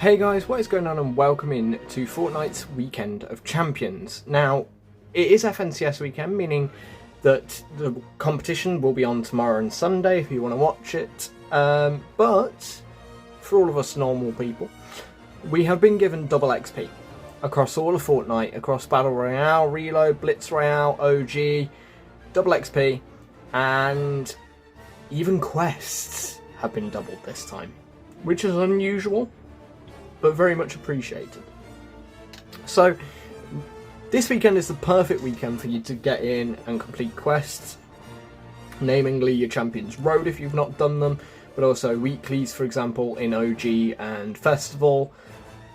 Hey guys, what is going on, and welcome in to Fortnite's Weekend of Champions. Now, it is FNCS weekend, meaning that the competition will be on tomorrow and Sunday if you want to watch it. But for all of us normal people, we have been given double XP across all of Fortnite, across Battle Royale, Reload, Blitz Royale, OG, double XP, and even quests have been doubled this time, which is unusual, but very much appreciated. So this weekend is the perfect weekend for you to get in and complete quests, namely your Champions Road if you've not done them, but also weeklies, for example, in OG and Festival,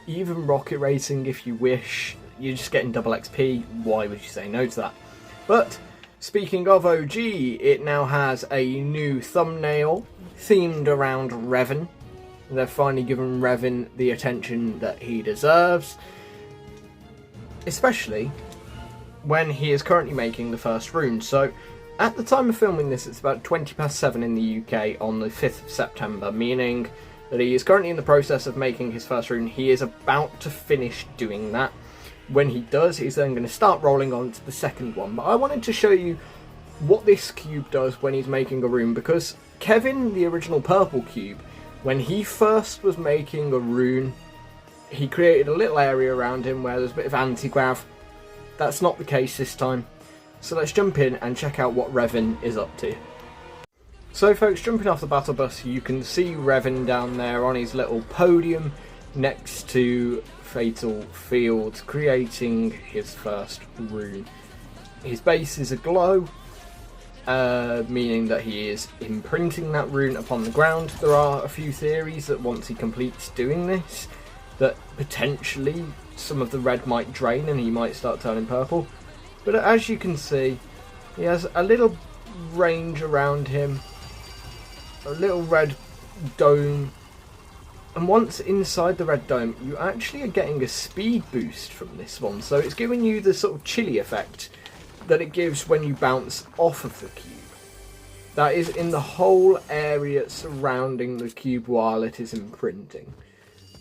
even Rocket Racing if you wish. You're just getting double XP, why would you say no to that? But speaking of OG, it now has a new thumbnail themed around Revin. They've finally given Revin the attention that he deserves, especially when he is currently making the first rune. So at the time of filming this, it's about 7:20 in the UK on the 5th of September, meaning that he is currently in the process of making his first rune. He is about to finish doing that. When he does, he's then going to start rolling on to the second one. But I wanted to show you what this cube does when he's making a rune, because Kevin, the original purple cube, when he first was making a rune, he created a little area around him where there's a bit of anti-grav. That's not the case this time. So let's jump in and check out what Revin is up to. So folks, jumping off the battle bus, you can see Revin down there on his little podium next to Fatal Field, creating his first rune. His base is aglow, meaning that he is imprinting that rune upon the ground. There are a few theories that once he completes doing this, that potentially some of the red might drain and he might start turning purple. But as you can see, he has a little range around him, a little red dome, and once inside the red dome, you actually are getting a speed boost from this one. So it's giving you the sort of chilly effect that it gives when you bounce off of the cube. That is in the whole area surrounding the cube while it is imprinting.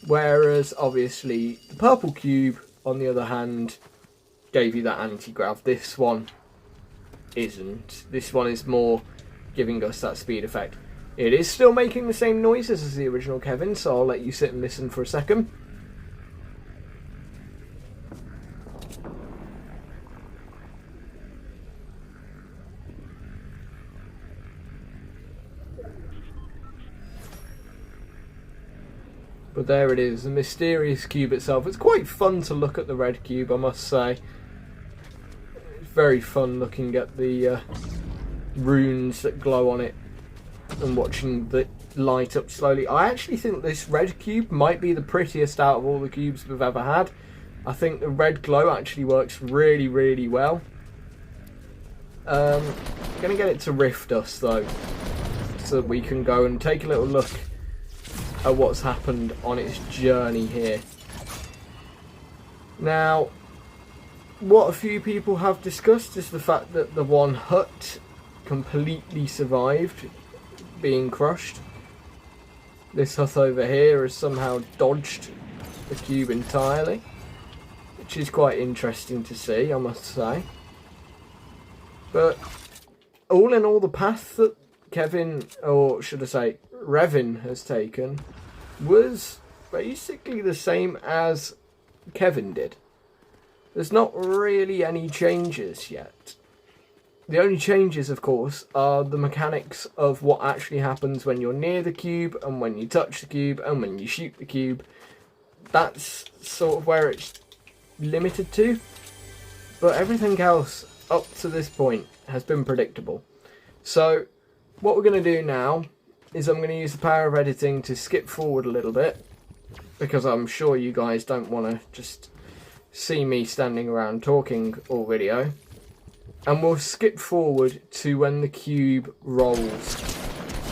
Whereas obviously the purple cube, on the other hand, gave you that anti-grav. This one isn't. This one is more giving us that speed effect. It is still making the same noises as the original Kevin, so I'll let you sit and listen for a second. But there it is, the mysterious cube itself. It's quite fun to look at the red cube, I must say. It's very fun looking at the runes that glow on it and watching the light up slowly. I actually think this red cube might be the prettiest out of all the cubes we've ever had. I think the red glow actually works really, really well. I'm going to get it to rift us though, so that we can go and take a little look at what's happened on its journey here. Now, what a few people have discussed is the fact that the one hut completely survived being crushed. This hut over here has somehow dodged the cube entirely, which is quite interesting to see, I must say. But all in all, the path that Kevin, or should I say Revin, has taken was basically the same as Kevin did. There's not really any changes yet. The only changes, of course, are the mechanics of what actually happens when you're near the cube and when you touch the cube and when you shoot the cube. That's sort of where it's limited to. But everything else up to this point has been predictable. So what we're going to do now is I'm going to use the power of editing to skip forward a little bit, because I'm sure you guys don't want to just see me standing around talking all video. And we'll skip forward to when the cube rolls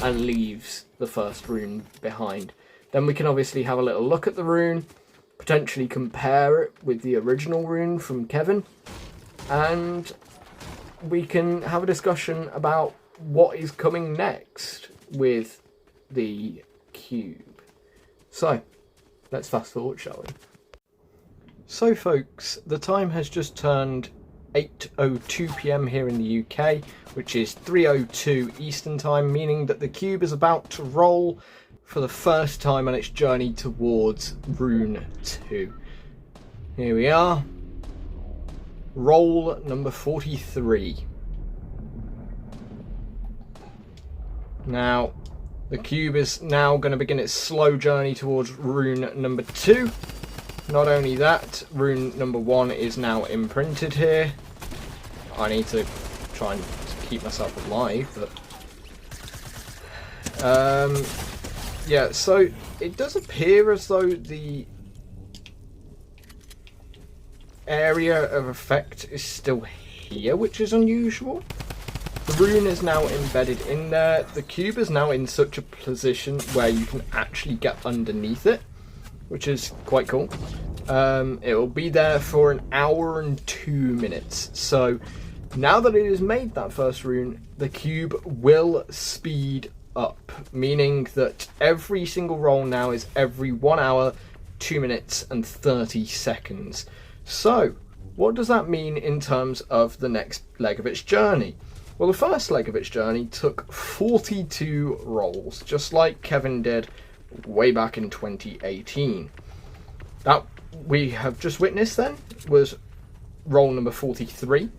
and leaves the first rune behind. Then we can obviously have a little look at the rune, potentially compare it with the original rune from Kevin, and we can have a discussion about what is coming next with the cube. So let's fast forward, shall we? So folks, the time has just turned 8:02 PM here in the UK, which is 3:02 Eastern Time, meaning that the cube is about to roll for the first time on its journey towards Rune 2. Here we are. Roll number 43. Now, the cube is now going to begin its slow journey towards Rune number 2. Not only that, Rune number 1 is now imprinted here. I need to try and keep myself alive, but yeah, so it does appear as though the area of effect is still here, which is unusual. The rune is now embedded in there. The cube is now in such a position where you can actually get underneath it, which is quite cool. It will be there for an hour and 2 minutes. So now that it has made that first rune, the cube will speed up, meaning that every single roll now is every 1 hour, 2 minutes and 30 seconds. So what does that mean in terms of the next leg of its journey? Well, the first leg of its journey took 42 rolls, just like Kevin did way back in 2018. That we have just witnessed then was roll number 43.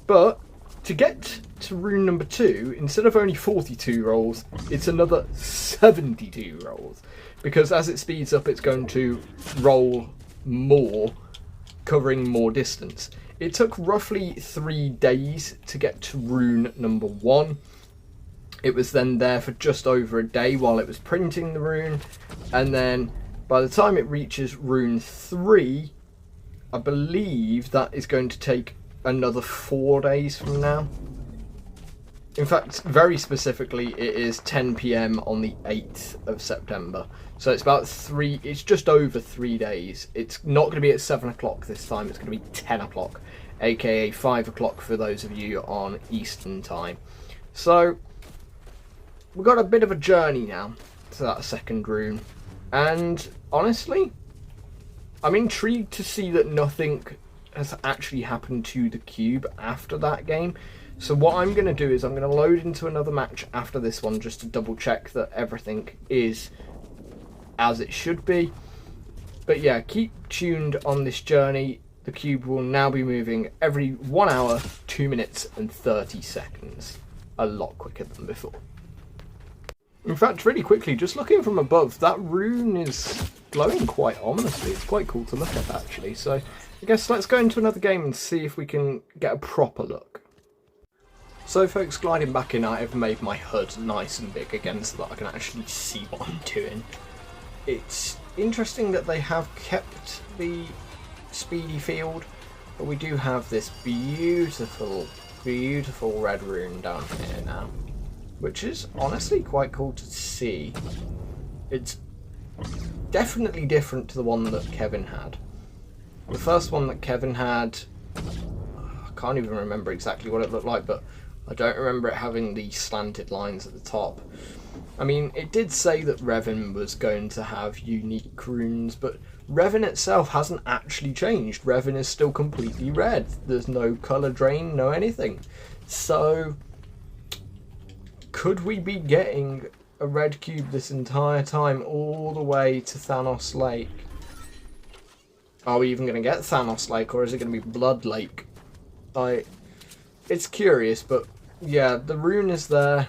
But to get to rune number 2, instead of only 42 rolls, it's another 72 rolls. Because as it speeds up, it's going to roll more, covering more distance. It took roughly 3 days to get to rune number 1. It was then there for just over a day while it was printing the rune. And then by the time it reaches rune 3, I believe that is going to take another 4 days from now. In fact, very specifically, it is 10 PM on the 8th of September. So it's about it's just over 3 days. It's not going to be at 7 o'clock this time, it's going to be 10 o'clock, aka 5 o'clock for those of you on Eastern Time. So we've got a bit of a journey now to that second rune. And honestly, I'm intrigued to see that nothing has actually happened to the cube after that game. So what I'm going to do is I'm going to load into another match after this one just to double check that everything is as it should be. But yeah, keep tuned on this journey. The cube will now be moving every 1 hour, 2 minutes and 30 seconds. A lot quicker than before. In fact, really quickly, just looking from above, that rune is glowing quite ominously. It's quite cool to look at, actually. So I guess let's go into another game and see if we can get a proper look. So folks, gliding back in, I have made my HUD nice and big again so that I can actually see what I'm doing. It's interesting that they have kept the speedy field, but we do have this beautiful, beautiful red rune down here now, which is honestly quite cool to see. It's definitely different to the one that Kevin had. The first one that Kevin had, I can't even remember exactly what it looked like, but I don't remember it having the slanted lines at the top. I mean, it did say that Revin was going to have unique runes, but Revin itself hasn't actually changed. Revin is still completely red. There's no colour drain, no anything. So could we be getting a red cube this entire time all the way to Thanos Lake? Are we even going to get Thanos Lake, or is it going to be Blood Lake? It's curious, but yeah, the rune is there.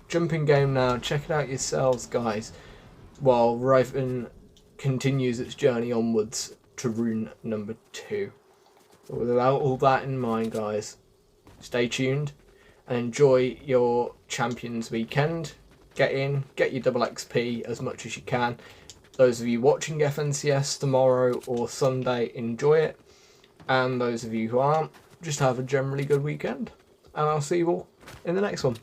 Jumping game now. Check it out yourselves, guys, while Revin continues its journey onwards to rune number 2. But without all that in mind, guys, stay tuned and enjoy your Champions weekend. Get in, get your double XP as much as you can. Those of you watching FNCS tomorrow or Sunday, enjoy it. And those of you who aren't, just have a generally good weekend. And I'll see you all in the next one.